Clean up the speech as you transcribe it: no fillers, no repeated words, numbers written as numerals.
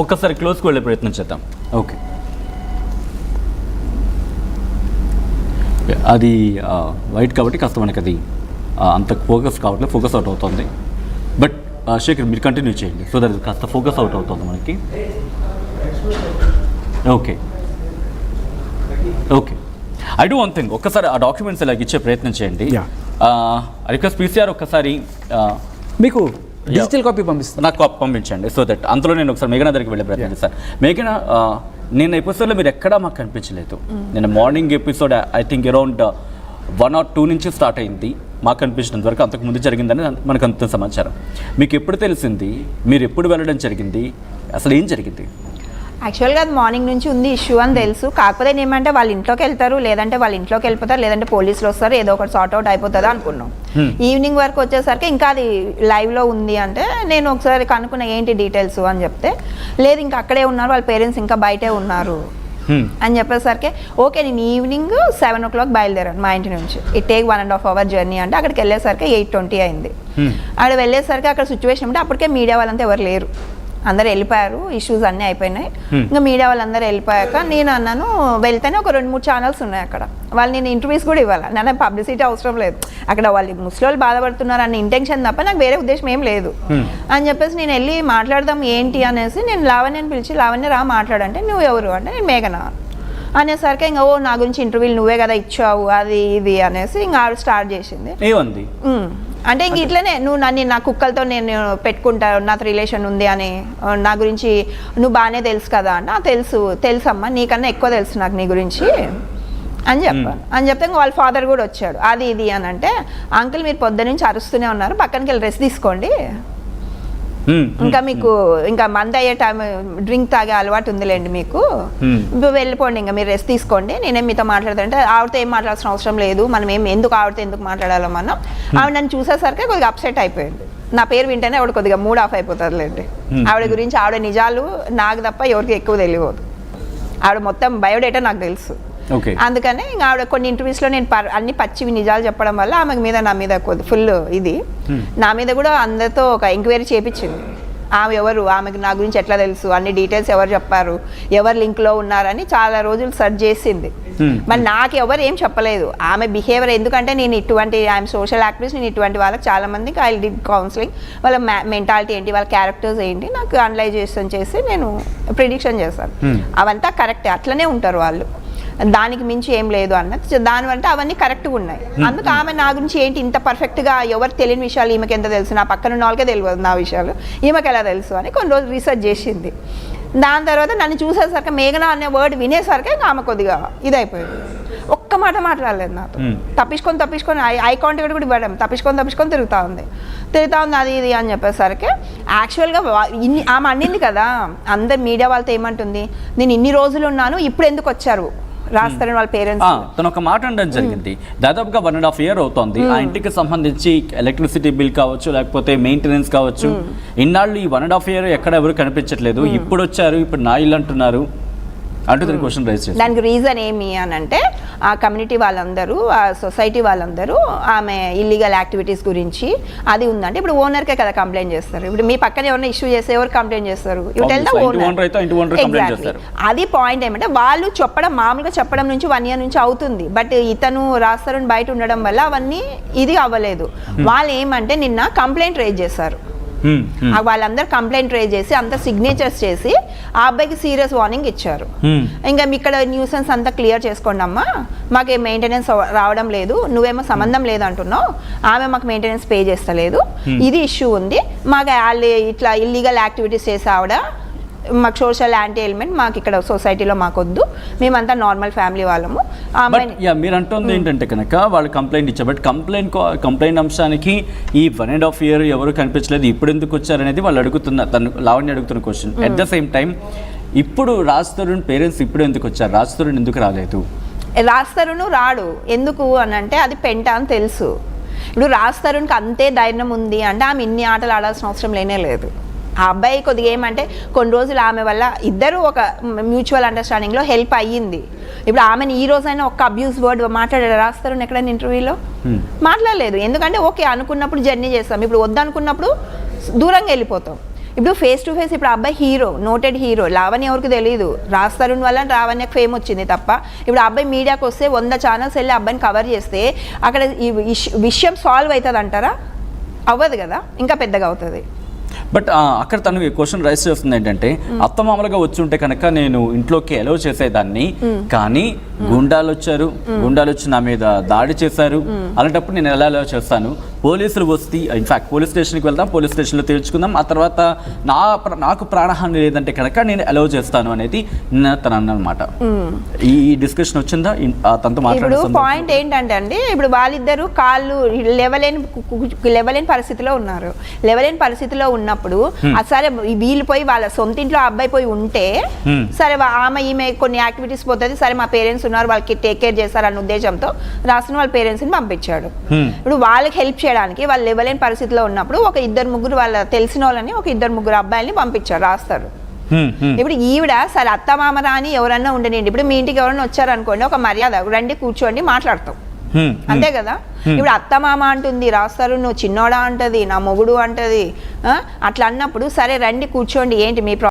ఒక్కసారి క్లోజ్కి వెళ్ళే ప్రయత్నం చేద్దాం. ఓకే, అది వైట్ కాబట్టి కాస్త మనకి అది అంత ఫోకస్ కావట్లేదు, ఫోకస్ అవుట్ అవుతుంది. బట్ శేఖర్ మీరు కంటిన్యూ చేయండి, సో దట్ కాస్త ఫోకస్ అవుట్ అవుతుంది మనకి. Okay okay, I do one thing, ఒక్కసారి ఆ డాక్యుమెంట్స్ ఇలాగ ఇచ్చే ప్రయత్నం చేయండి. రిక్వెస్ట్ పీసీఆర్ ఒక్కసారి మీకు డిజిటల్ కాపీ పంపిస్తాను, నాకు పంపించండి, సో దట్ అందులో నేను ఒకసారి మేఘనా దగ్గరికి వెళ్ళే ప్రయత్నం చేస్తాను. మేఘనా, నిన్న ఎపిసోడ్లో మీరు ఎక్కడా మాకు కనిపించలేదు. నిన్న morning episode I think around 1 or 2 నుంచి స్టార్ట్ అయింది. మాకు కనిపించినంత వరకు అంతకుముందు జరిగిందని మనకు అంత సమాచారం. మీకు ఎప్పుడు తెలిసింది, మీరు ఎప్పుడు వెళ్ళడం జరిగింది, అసలు ఏం జరిగింది? యాక్చువల్గా అది మార్నింగ్ నుంచి ఉంది ఇష్యూ అని తెలుసు. కాకపోతే ఏమంటే వాళ్ళ ఇంట్లోకి వెళ్తారు, లేదంటే వాళ్ళ ఇంట్లోకి వెళ్ళిపోతారు, లేదంటే పోలీసులు వస్తారు, ఏదో ఒకటి సార్ట్ అవుట్ అయిపోతుంది అనుకున్నాం. ఈవినింగ్ వరకు వచ్చేసరికి ఇంకా అది లైవ్లో ఉంది అంటే నేను ఒకసారి కనుక్కున్న ఏంటి డీటెయిల్స్ అని చెప్తే, లేదు ఇంకా అక్కడే ఉన్నారు, వాళ్ళ పేరెంట్స్ ఇంకా బయటే ఉన్నారు అని చెప్పేసరికి ఓకే నేను ఈవినింగ్ 7 o'clock బయలుదేరాను మా ఇంటి నుంచి. ఇట్ టేక్ 1.5 hour జర్నీ అంటే అక్కడికి వెళ్ళేసరికి 8:20 అయింది. అక్కడ వెళ్ళేసరికి అక్కడ సిచ్యువేషన్ అంటే అప్పటికే మీడియా వాళ్ళంతా ఎవరు లేరు, అందరు వెళ్ళిపోయారు, ఇష్యూస్ అన్నీ అయిపోయినాయి. ఇంకా మీడియా వాళ్ళందరూ వెళ్ళిపోయాక నేను అన్నాను వెళ్తేనే ఒక 2-3 ఛానల్స్ ఉన్నాయి అక్కడ, వాళ్ళు నేను ఇంటర్వ్యూస్ కూడా ఇవ్వాలి, నాకు పబ్లిసిటీ అవసరం లేదు, అక్కడ వాళ్ళు ముసలి బాధపడుతున్నారు అన్న ఇంటెన్షన్ తప్ప నాకు వేరే ఉద్దేశం ఏం లేదు అని చెప్పేసి నేను వెళ్ళి మాట్లాడదాం ఏంటి అనేసి నేను లావణ్యని పిలిచి, లావణ్య రా మాట్లాడంటే నువ్వు ఎవరు అంటే నేను మేఘనా అనేసరికి ఇంకా ఓ నా గురించి ఇంటర్వ్యూలు నువ్వే కదా ఇచ్చావు అది ఇది అనేసి ఇంకా ఆవిడ స్టార్ట్ చేసింది. ఏమంది అంటే ఇంక ఇట్లనే నువ్వు నన్ను నా కుక్కలతో నేను పెట్టుకుంటా, నాతో రిలేషన్ ఉంది అని, నా గురించి నువ్వు బాగానే తెలుసు కదా అంటే తెలుసమ్మా నీకన్నా ఎక్కువ తెలుసు నాకు నీ గురించి అని చెప్పాను. అని చెప్తే ఇంకా వాళ్ళ ఫాదర్ కూడా వచ్చాడు, అది ఇది అని అంటే అంకుల్ మీరు పొద్దు నుంచి అరుస్తూనే ఉన్నారు, పక్కనకి వెళ్ళి రెస్ట్ తీసుకోండి, ఇంకా మీకు ఇంకా మంది అయ్యే టైం డ్రింక్ తాగే అలవాటు ఉందిలేండి మీకు, వెళ్ళిపోండి ఇంకా మీరు రెస్ట్ తీసుకోండి, నేనేం మీతో మాట్లాడుతుంటే ఆవిడతో ఏం మాట్లాడాల్సిన అవసరం లేదు, మనం ఆవిడతో ఎందుకు మాట్లాడాలో మనం. ఆవిడ నన్ను చూసేసరికి కొద్దిగా అప్సెట్ అయిపోయింది, నా పేరు వింటేనే ఆవిడ కొద్దిగా మూడ్ ఆఫ్ అయిపోతుందిలేండి. ఆవిడ గురించి ఆవిడ నిజాలు నాకు తప్ప ఎవరికి ఎక్కువ తెలియదు, ఆవిడ మొత్తం బయోడేటా నాకు తెలుసు. అందుకనే ఇంకా ఆవిడ కొన్ని ఇంటర్వ్యూస్లో నేను అన్ని పచ్చివి నిజాలు చెప్పడం వల్ల ఆమె మీద నా మీద ఫుల్ ఇది, నా మీద కూడా అందరితో ఒక ఎంక్వైరీ చేయించింది, ఆమె ఎవరు, ఆమెకు నా గురించి ఎట్లా తెలుసు, అన్ని డీటెయిల్స్ ఎవరు చెప్పారు, ఎవరు లింక్లో ఉన్నారని చాలా రోజులు సెర్చ్ చేసింది. మరి నాకు ఎవరు ఏం చెప్పలేదు ఆమె బిహేవియర్, ఎందుకంటే నేను ఇటువంటి ఐఎమ్ సోషల్ యాక్టివిస్ట్, నేను ఇటువంటి వాళ్ళకి చాలా మందికి ఐ డిడ్ కౌన్సిలింగ్, వాళ్ళ మెంటాలిటీ ఏంటి, వాళ్ళ క్యారెక్టర్స్ ఏంటి నాకు అనలైజేషన్ చేసి నేను ప్రిడిక్షన్ చేశాను, అవంతా కరెక్టే, అట్లనే ఉంటారు వాళ్ళు, దానికి మించి ఏం లేదు అన్నది, దానివంటే అవన్నీ కరెక్ట్గా ఉన్నాయి. అందుకు ఆమె నా గురించి ఏంటి ఇంత పర్ఫెక్ట్గా ఎవరు తెలియని విషయాలు ఈమెకి ఎంత తెలుసు, నా పక్కన ఉన్న వాళ్ళకే తెలియదు నా విషయాలు, ఈమెకి ఎలా తెలుసు అని కొన్ని రోజులు రీసెర్చ్ చేసింది. దాని తర్వాత నన్ను చూసేసరికి మేఘనా అనే వర్డ్ వినేసరికి ఆమె కొద్దిగా ఇదైపోయింది, ఒక్క మాట మాట్లాడలేదు నాతో, తప్పించుకొని ఐ కాంటాక్ట్ కూడా ఇవ్వడం, తప్పించుకొని తిరుగుతూ ఉంది అది ఇది అని చెప్పేసరికి యాక్చువల్గా ఆమె అన్నింది కదా, అందరు మీడియా వాళ్ళతో ఏమంటుంది, నేను ఇన్ని రోజులు ఉన్నాను ఇప్పుడు ఎందుకు వచ్చారు రాస్తారని వాళ్ళ పేరెంట్స్. తను ఒక మాట అనడం జరిగింది, దాదాపుగా 1.5 year అవుతుంది ఆ ఇంటికి సంబంధించి ఎలక్ట్రిసిటీ బిల్ కావచ్చు, లేకపోతే మెయింటెనెన్స్ కావచ్చు, ఇన్నాళ్ళు ఈ 1.5 year ఎక్కడ ఎవరు కనిపించట్లేదు, ఇప్పుడు వచ్చారు, ఇప్పుడు నా ఇల్లు అంటున్నారు అంటూ క్వశ్చన్ రైజ్ చేశారు. దానికి రీజన్ ఏమి అని అంటే ఆ కమ్యూనిటీ వాళ్ళందరూ, ఆ సొసైటీ వాళ్ళందరూ ఆమె ఇల్లీగల్ యాక్టివిటీస్ గురించి అది ఉందంటే, ఇప్పుడు ఓనర్కే కదా కంప్లైంట్ చేస్తారు, ఇప్పుడు మీ పక్కన ఎవరైనా ఇష్యూ చేస్తే ఎవరు కంప్లైంట్ చేస్తారు, యూ టెల్ ద ఓనర్. అది పాయింట్ ఏమంటే వాళ్ళు చెప్పడం, మామూలుగా చెప్పడం నుంచి 1 year నుంచి అవుతుంది, బట్ ఇతను రాస్తారని బయట ఉండడం వల్ల అవన్నీ ఇది అవ్వలేదు. వాళ్ళు ఏమంటే నిన్న కంప్లైంట్ రైజ్ చేశారు, వాళ్ళందరూ కంప్లైంట్ రేజ్ చేసి అంత సిగ్నేచర్స్ చేసి ఆ అబ్బాయికి సీరియస్ వార్నింగ్ ఇచ్చారు, ఇంకా ఇక్కడ న్యూసెన్స్ అంతా క్లియర్ చేసుకోండి అమ్మా, మాకు మెయింటెనెన్స్ రావడం లేదు, నువ్వేమో సంబంధం లేదు అంటున్నావు, ఆమె మాకు మెయింటెనెన్స్ పే చేస్తలేదు, ఇది ఇష్యూ ఉంది, మాకు ఇట్లా ఇల్లీగల్ యాక్టివిటీస్ చేసి ఆవిడ మాకు సోషల్ యాంటీ ఎలిమెంట్ మాకు ఇక్కడ సొసైటీలో మాకొద్దు, మేమంతా నార్మల్ ఫ్యామిలీ వాళ్ళము. మీరు అంటుంది ఏంటంటే కనుక వాళ్ళు కంప్లైంట్ ఇచ్చారు, బట్ కంప్లైంట్ అంశానికి ఈ 1.5 year ఎవరు కనిపించలేదు, ఇప్పుడు ఎందుకు వచ్చారనేది వాళ్ళు తను లావణ్య అడుగుతున్న question. At the same time ఇప్పుడు రాజ్ తరుణ్ పేరెంట్స్ ఇప్పుడు ఎందుకు వచ్చారు, రాజ్ తరుణ్ ఎందుకు రాలేదు? రాజ్ తరుణ్ రాడు ఎందుకు అని అంటే అది పెంట అని తెలుసు. ఇప్పుడు రాజ్ తరుణ్కి అంతే ధైర్యం ఉంది అంటే ఆమె ఇన్ని ఆటలు ఆడాల్సిన అవసరం లేనే లేదు. ఆ అబ్బాయి కొద్దిగా ఏమంటే కొన్ని రోజులు ఆమె వల్ల ఇద్దరు ఒక మ్యూచువల్ అండర్స్టాండింగ్లో హెల్ప్ అయ్యింది. ఇప్పుడు ఆమెను ఈ రోజైనా ఒక్క అబ్యూస్ వర్డ్ మాట్లాడారు రాస్తారు ఎక్కడైనా ఇంటర్వ్యూలో మాట్లాడలేదు, ఎందుకంటే ఓకే అనుకున్నప్పుడు జర్నీ చేస్తాం, ఇప్పుడు వద్దనుకున్నప్పుడు దూరంగా వెళ్ళిపోతాం. ఇప్పుడు ఫేస్ టు ఫేస్ ఇప్పుడు అబ్బాయి హీరో, నోటెడ్ హీరో. లావణ్య ఎవరికి తెలియదు, రాజ్ తరుణ్ వల్ల లావణ్యకు ఫేమ్ వచ్చింది తప్ప. ఇప్పుడు అబ్బాయి మీడియాకి వస్తే 100 ఛానల్స్ వెళ్ళి అబ్బాయిని కవర్ చేస్తే అక్కడ ఈ విషయం సాల్వ్ అవుతుంది అంటారా? అవ్వదు కదా, ఇంకా పెద్దగా అవుతుంది. బట్ అక్కడ తను క్వశ్చన్ రైస్ చేస్తుంది ఏంటంటే, అత్త మామలుగా వచ్చి ఉంటే కనుక నేను ఇంట్లోకి అలౌ చేసేదాన్ని, కానీ గుండాలు వచ్చి నా మీద దాడి చేశారు, అలాంటప్పుడు నేను ఎలా అలౌ చేస్తాను? పోలీసులు వస్తే ఇన్ఫాక్ట్ పోలీస్ స్టేషన్కి వెళ్దాం, పోలీస్ స్టేషన్లో తేల్చుకుందాం, ఆ తర్వాత నాకు ప్రాణహాని లేదంటే కనుక నేను అలౌ చేస్తాను అనేది తను అన్నమాట. ఈ డిస్కషన్ వచ్చిందా తనతో ఇప్పుడు పాయింట్ ఏంటంటే అండి, ఇప్పుడు వాళ్ళిద్దరు కాళ్ళు లేవలేని పరిస్థితిలో ఉన్నారు. లేవలేని పరిస్థితిలో ఉన్నప్పుడు సరే వీళ్ళు పోయి వాళ్ళ సొంత ఇంట్లో అబ్బాయి పోయి ఉంటే సరే ఈమె కొన్ని యాక్టివిటీస్ పోతుంది, సరే మా పేరెంట్స్ ఉన్నారు వాళ్ళకి టేక్ కేర్ చేస్తారన్న ఉద్దేశంతో రాసిన వాళ్ళ పేరెంట్స్ని పంపించాడు. ఇప్పుడు వాళ్ళకి హెల్ప్ చేయడానికి వాళ్ళు లేవలేని పరిస్థితిలో ఉన్నప్పుడు ఒక 2-3 వాళ్ళ తెలిసిన వాళ్ళని, ఒక 2-3 అబ్బాయిల్ని పంపించారు రాస్తారు. ఇప్పుడు ఈవిడ సరే అత్త మామ రాని ఎవరన్నా ఉండనండి, ఇప్పుడు మీ ఇంటికి ఎవరైనా వచ్చారనుకోండి, ఒక మర్యాద రండి కూర్చోండి మాట్లాడతాం, అంతే కదా. ఇప్పుడు అత్త మామ అంటుంది, రాస్తారు నువ్వు చిన్నోడా అంటది, నా మొగుడు అంటది, అట్లా అన్నప్పుడు సరే రండి కూర్చోండి, ఏంటి మీ